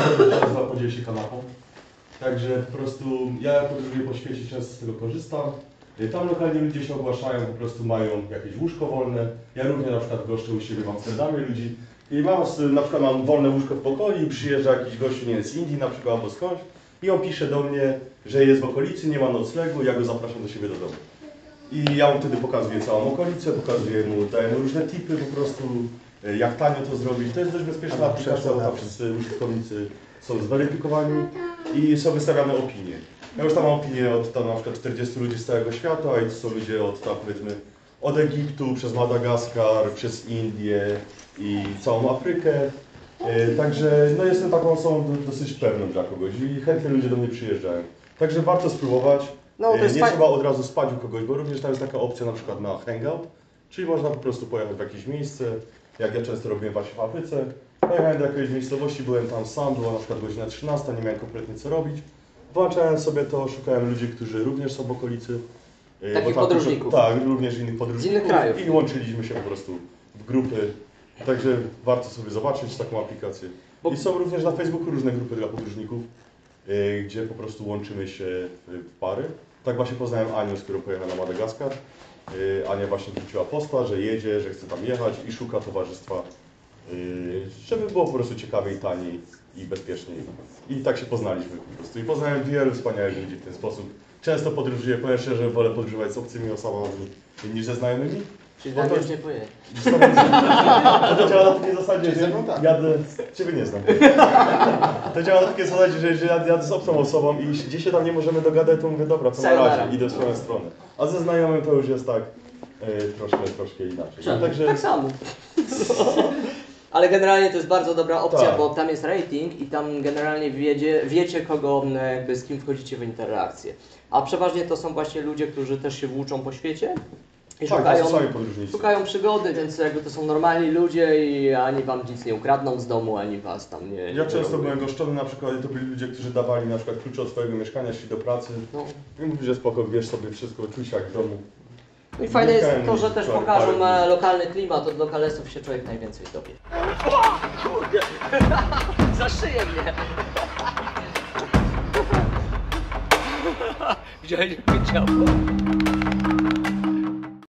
podzieli się kanapą. Także po prostu ja podróżuję po świecie, często z tego korzystam. Tam lokalnie ludzie się ogłaszają, po prostu mają jakieś łóżko wolne. Ja również na przykład goszczę u siebie w Amsterdamie ludzi i na przykład mam wolne łóżko w pokoju i przyjeżdża jakiś gościu, nie wiem, z Indii na przykład albo skądś i on pisze do mnie, że jest w okolicy, nie ma noclegu, ja go zapraszam do siebie do domu. I ja mu wtedy pokazuję całą okolicę, daję mu różne tipy po prostu, jak tanio to zrobić. To jest dość bezpieczna aplikacja, bo tam wszyscy użytkownicy są zweryfikowani i są wystawiane opinie. Ja już tam mam opinię od tam na przykład 40 ludzi z całego świata i to są ludzie od tam powiedzmy od Egiptu, przez Madagaskar, przez Indię i całą Afrykę. Także no jestem taką osobą dosyć pewną dla kogoś i chętnie ludzie do mnie przyjeżdżają. Także warto spróbować. No, to jest nie trzeba od razu spać u kogoś, bo również tam jest taka opcja na przykład na hangout, czyli można po prostu pojechać w jakieś miejsce, jak ja często robiłem właśnie w Afryce. Pojechałem do jakiejś miejscowości, byłem tam sam, była na przykład godzina 13, nie miałem kompletnie co robić. Włączałem sobie to, szukałem ludzi, którzy również są w okolicy. Takich podróżników. Tak, również innych podróżników. Z innych krajów. I łączyliśmy się po prostu w grupy. Także warto sobie zobaczyć taką aplikację. I są również na Facebooku różne grupy dla podróżników, gdzie po prostu łączymy się w pary. Tak właśnie poznałem Anię, z którą pojechałem na Madagaskar. Ania właśnie wróciła posta, że jedzie, że chce tam jechać i szuka towarzystwa, żeby było po prostu ciekawiej, taniej i bezpieczniej. I tak się poznaliśmy po prostu. I poznałem wielu wspaniałych ludzi w ten sposób. Często podróżuję, powiem szczerze, wolę podróżować z obcymi osobami niż ze znajomymi. Czyli tam już nie pojedzie. To działa na takiej zasadzie, że tak. jadę... Ciebie nie znam. To działa na takiej zasadzie, że jadę z obcą osobą i gdzieś się tam nie możemy dogadać, to mówię, dobra, to na razie, idę w swoją stronę. A ze znajomym to już jest tak troszkę inaczej. No, także... Tak samo. Ale generalnie to jest bardzo dobra opcja, Tak. bo tam jest rating i tam generalnie wiecie kogo, jakby z kim wchodzicie w interakcję. A przeważnie to są właśnie ludzie, którzy też się włóczą po świecie i Tak, to są sami podróżnicy. szukają przygody, więc jakby to są normalni ludzie i ani wam nic nie ukradną z domu, ani was tam nie... Ja często byłem goszczony na przykład i to byli ludzie, którzy dawali na przykład klucze od swojego mieszkania, szli do pracy. No. I mówili, że spoko, wiesz sobie wszystko, czuj się jak w domu. No i fajne jest Unikałem to, że też parę pokażą dni. lokalny klimat, od lokalesów się człowiek najwięcej dowie. Kurde, za szyję mnie! Wziąłeś mnie ciało.